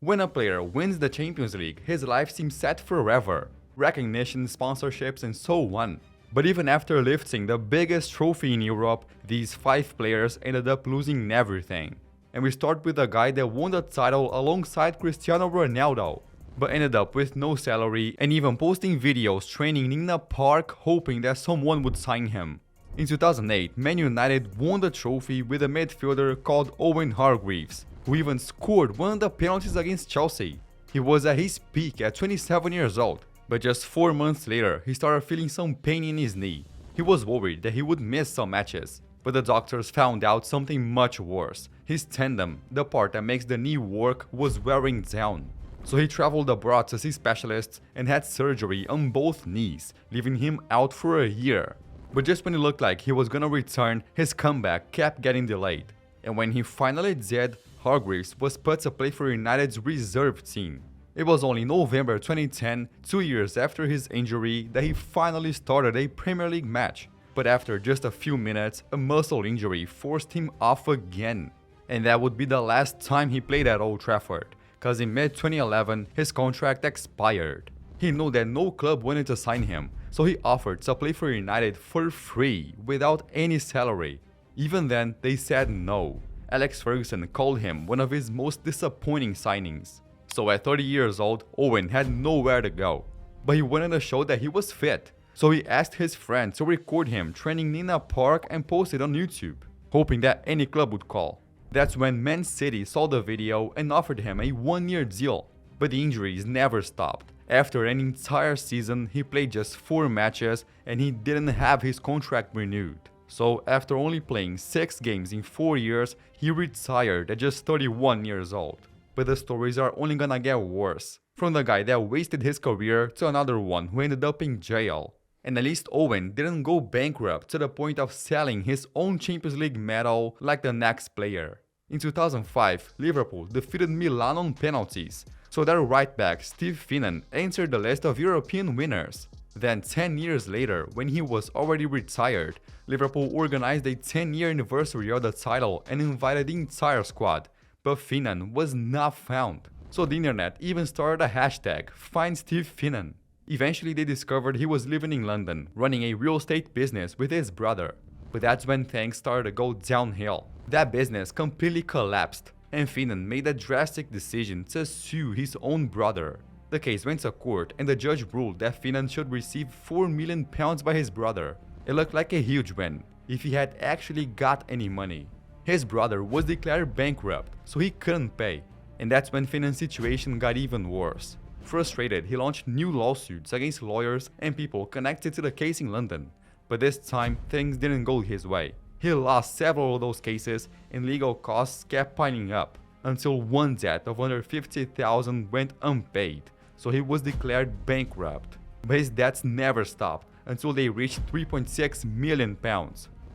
When a player wins the Champions League, his life seems set forever. Recognition, sponsorships, and so on. But even after lifting the biggest trophy in Europe, these 5 players ended up losing everything. And we start with a guy that won the title alongside Cristiano Ronaldo, but ended up with no salary and even posting videos training in a park hoping that someone would sign him. In 2008, Man United won the trophy with a midfielder called Owen Hargreaves, who even scored one of the penalties against Chelsea. He was at his peak at 27 years old, but just 4 months later he started feeling some pain in his knee. He was worried that he would miss some matches, but the doctors found out something much worse. His tendon, the part that makes the knee work, was wearing down. So he traveled abroad to see specialists and had surgery on both knees, leaving him out for a year. But just when it looked like he was gonna return, his comeback kept getting delayed. And when he finally did, Hargreaves was put to play for United's reserve team. It was only November 2010, 2 years after his injury, that he finally started a Premier League match. But after just a few minutes, a muscle injury forced him off again. And that would be the last time he played at Old Trafford, cause in mid-2011 his contract expired. He knew that no club wanted to sign him, so he offered to play for United for free, without any salary. Even then, they said no. Alex Ferguson called him one of his most disappointing signings. So at 30 years old, Owen had nowhere to go. But he wanted to show that he was fit, so he asked his friend to record him training in a park and post it on YouTube, hoping that any club would call. That's when Man City saw the video and offered him a 1-year deal. But the injuries never stopped. After an entire season, he played just 4 matches and he didn't have his contract renewed. So after only playing 6 games in 4 years, he retired at just 31 years old. But the stories are only gonna get worse. From the guy that wasted his career to another one who ended up in jail. And at least Owen didn't go bankrupt to the point of selling his own Champions League medal like the next player. In 2005, Liverpool defeated Milan on penalties, so their right back Steve Finnan entered the list of European winners. Then 10 years later, when he was already retired, Liverpool organized a 10-year anniversary of the title and invited the entire squad, but Finnan was not found. So the internet even started a hashtag, Find Steve Finnan. Eventually they discovered he was living in London, running a real estate business with his brother. But that's when things started to go downhill. That business completely collapsed, and Finnan made a drastic decision to sue his own brother. The case went to court and the judge ruled that Finnan should receive £4 million by his brother. It looked like a huge win, if he had actually got any money. His brother was declared bankrupt, so he couldn't pay. And that's when Finnan's situation got even worse. Frustrated, he launched new lawsuits against lawyers and people connected to the case in London. But this time, things didn't go his way. He lost several of those cases and legal costs kept piling up, until one debt of under $50,000 went unpaid, so he was declared bankrupt. But his debts never stopped until they reached £3.6 million.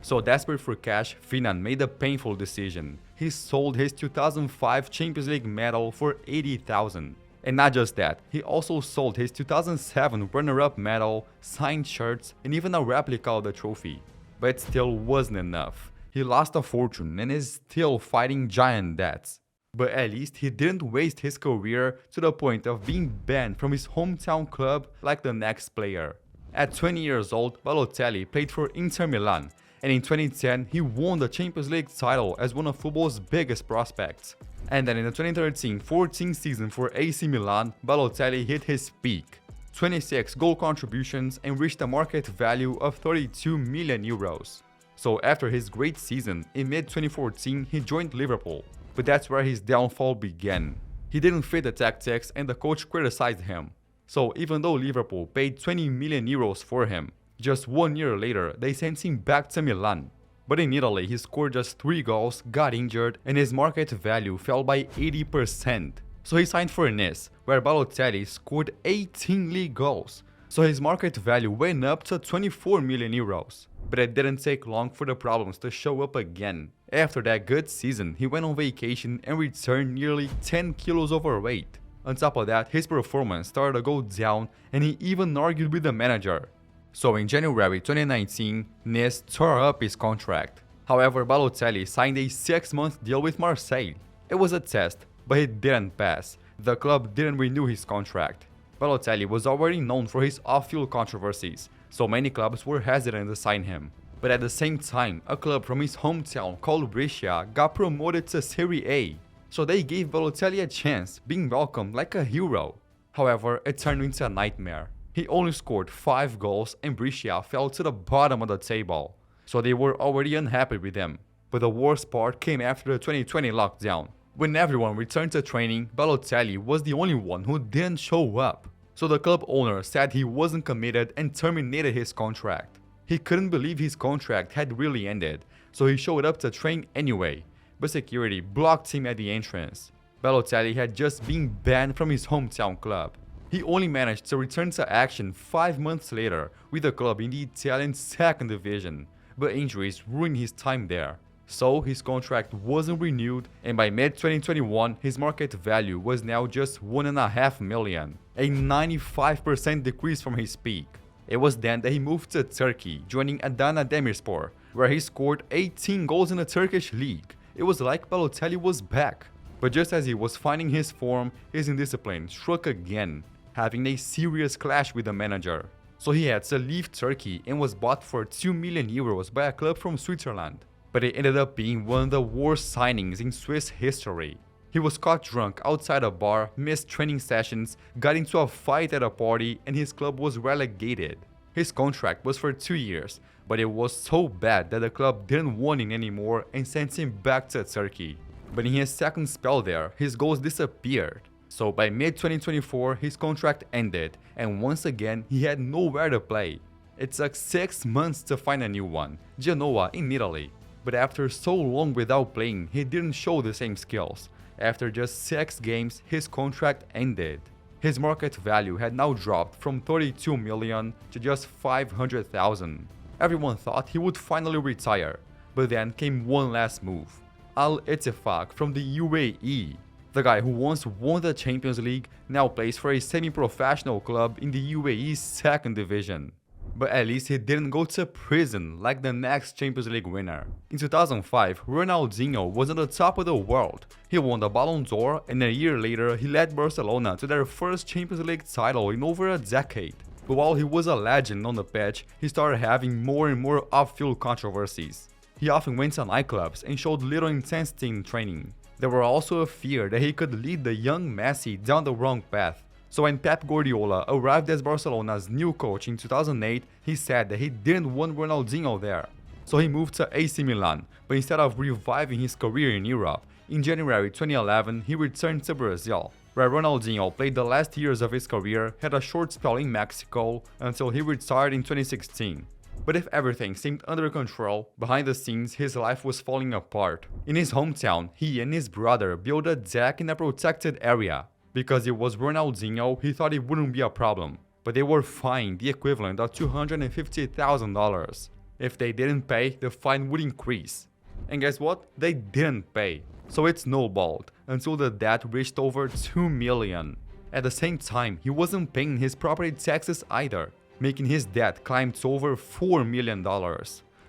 So desperate for cash, Finnan made a painful decision. He sold his 2005 Champions League medal for $80,000. And not just that, he also sold his 2007 runner-up medal, signed shirts, and even a replica of the trophy. But it still wasn't enough. He lost a fortune and is still fighting giant debts. But at least he didn't waste his career to the point of being banned from his hometown club like the next player. At 20 years old, Balotelli played for Inter Milan, and in 2010 he won the Champions League title as one of football's biggest prospects. And then in the 2013-14 season for AC Milan, Balotelli hit his peak. 26 goal contributions and reached a market value of 32 million euros. So after his great season, in mid-2014 he joined Liverpool. But that's where his downfall began. He didn't fit the tactics and the coach criticized him. So even though Liverpool paid 20 million euros for him, just 1 year later they sent him back to Milan. But in Italy he scored just 3 goals, got injured, and his market value fell by 80%. So he signed for Nice, where Balotelli scored 18 league goals. So his market value went up to 24 million euros. But it didn't take long for the problems to show up again. After that good season, he went on vacation and returned nearly 10 kilos overweight. On top of that, his performance started to go down and he even argued with the manager. So in January 2019, Nice tore up his contract. However, Balotelli signed a 6-month deal with Marseille. It was a test, but he didn't pass. the club didn't renew his contract. Balotelli was already known for his off-field controversies, so many clubs were hesitant to sign him. But at the same time, a club from his hometown called Brescia got promoted to Serie A, so they gave Balotelli a chance, being welcomed like a hero. However, it turned into a nightmare. He only scored 5 goals and Brescia fell to the bottom of the table, so they were already unhappy with him. But the worst part came after the 2020 lockdown. When everyone returned to training, Balotelli was the only one who didn't show up. So the club owner said he wasn't committed and terminated his contract. He couldn't believe his contract had really ended, so he showed up to train anyway, but security blocked him at the entrance. Balotelli had just been banned from his hometown club. He only managed to return to action 5 months later with the club in the Italian 2nd division, but injuries ruined his time there. So his contract wasn't renewed, and by mid-2021 his market value was now just $1.5 million, a 95% decrease from his peak. It was then that he moved to Turkey, joining Adana Demirspor, where he scored 18 goals in the Turkish league. It was like Balotelli was back. But just as he was finding his form, his indiscipline struck again, having a serious clash with the manager. So he had to leave Turkey and was bought for €2 million by a club from Switzerland. But it ended up being one of the worst signings in Swiss history. He was caught drunk outside a bar, missed training sessions, got into a fight at a party, and his club was relegated. His contract was for 2 years, but it was so bad that the club didn't want him anymore and sent him back to Turkey. But in his second spell there, his goals disappeared. So by mid-2024, his contract ended, and once again, he had nowhere to play. It took 6 months to find a new one, Genoa in Italy. But after so long without playing, he didn't show the same skills. After just 6 games, his contract ended. His market value had now dropped from 32 million to just 500,000. Everyone thought he would finally retire, but then came one last move. Al Ettifaq from the UAE. The guy who once won the Champions League now plays for a semi-professional club in the UAE's 2nd division. But at least he didn't go to prison like the next Champions League winner. In 2005, Ronaldinho was on the top of the world. He won the Ballon d'Or, and a year later he led Barcelona to their first Champions League title in over a decade. But while he was a legend on the pitch, he started having more and more off-field controversies. He often went to nightclubs and showed little intensity in training. There were also a fear that he could lead the young Messi down the wrong path. So when Pep Guardiola arrived as Barcelona's new coach in 2008, he said that he didn't want Ronaldinho there. So he moved to AC Milan, but instead of reviving his career in Europe, in January 2011 he returned to Brazil, where Ronaldinho played the last years of his career, had a short spell in Mexico, until he retired in 2016. But if everything seemed under control, behind the scenes his life was falling apart. In his hometown, he and his brother built a deck in a protected area. Because it was Ronaldinho, he thought it wouldn't be a problem, but they were fined the equivalent of $250,000. If they didn't pay, the fine would increase. And guess what? They didn't pay. So it snowballed until the debt reached over $2 million. At the same time, he wasn't paying his property taxes either, making his debt climb to over $4 million.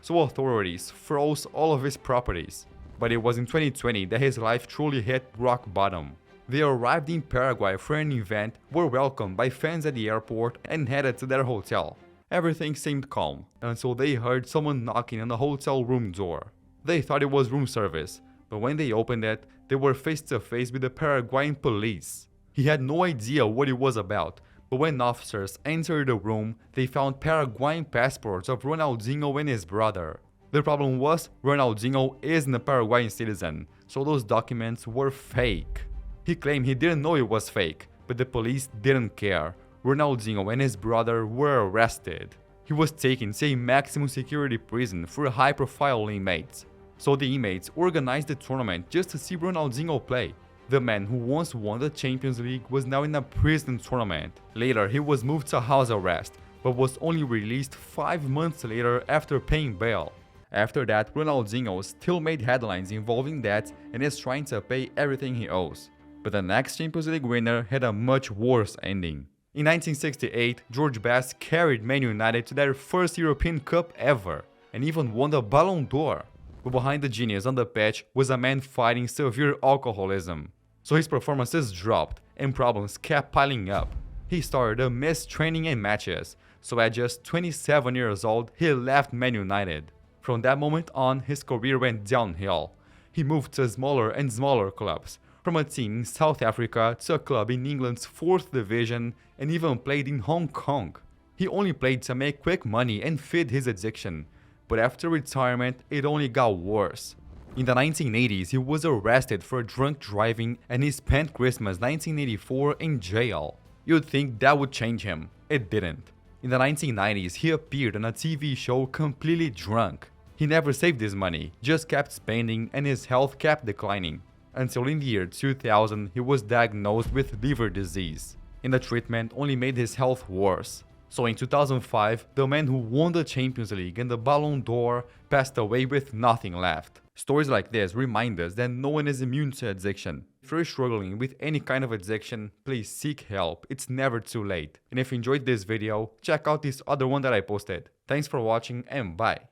So authorities froze all of his properties. But it was in 2020 that his life truly hit rock bottom. They arrived in Paraguay for an event, were welcomed by fans at the airport, and headed to their hotel. Everything seemed calm, until they heard someone knocking on the hotel room door. They thought it was room service, but when they opened it, they were face to face with the Paraguayan police. He had no idea what it was about, but when officers entered the room, they found Paraguayan passports of Ronaldinho and his brother. The problem was, Ronaldinho isn't a Paraguayan citizen, so those documents were fake. He claimed he didn't know it was fake, but the police didn't care. Ronaldinho and his brother were arrested. He was taken to a maximum security prison for high-profile inmates. So the inmates organized the tournament just to see Ronaldinho play. The man who once won the Champions League was now in a prison tournament. Later, he was moved to house arrest, but was only released 5 months later after paying bail. After that, Ronaldinho still made headlines involving debt and is trying to pay everything he owes. But the next Champions League winner had a much worse ending. In 1968, George Best carried Man United to their first European Cup ever, and even won the Ballon d'Or. But behind the genius on the pitch was a man fighting severe alcoholism. So his performances dropped and problems kept piling up. He started to miss training and matches, so at just 27 years old, he left Man United. From that moment on, his career went downhill. He moved to smaller and smaller clubs, from a team in South Africa to a club in England's 4th division, and even played in Hong Kong. He only played to make quick money and feed his addiction, but after retirement, it only got worse. In the 1980s, he was arrested for drunk driving and he spent Christmas 1984 in jail. You'd think that would change him. It didn't. In the 1990s, he appeared on a TV show completely drunk. He never saved his money, just kept spending and his health kept declining. Until in the year 2000, he was diagnosed with liver disease, and the treatment only made his health worse. So in 2005, the man who won the Champions League and the Ballon d'Or passed away with nothing left. Stories like this remind us that no one is immune to addiction. If you're struggling with any kind of addiction, please seek help. It's never too late. And if you enjoyed this video, check out this other one that I posted. Thanks for watching and bye.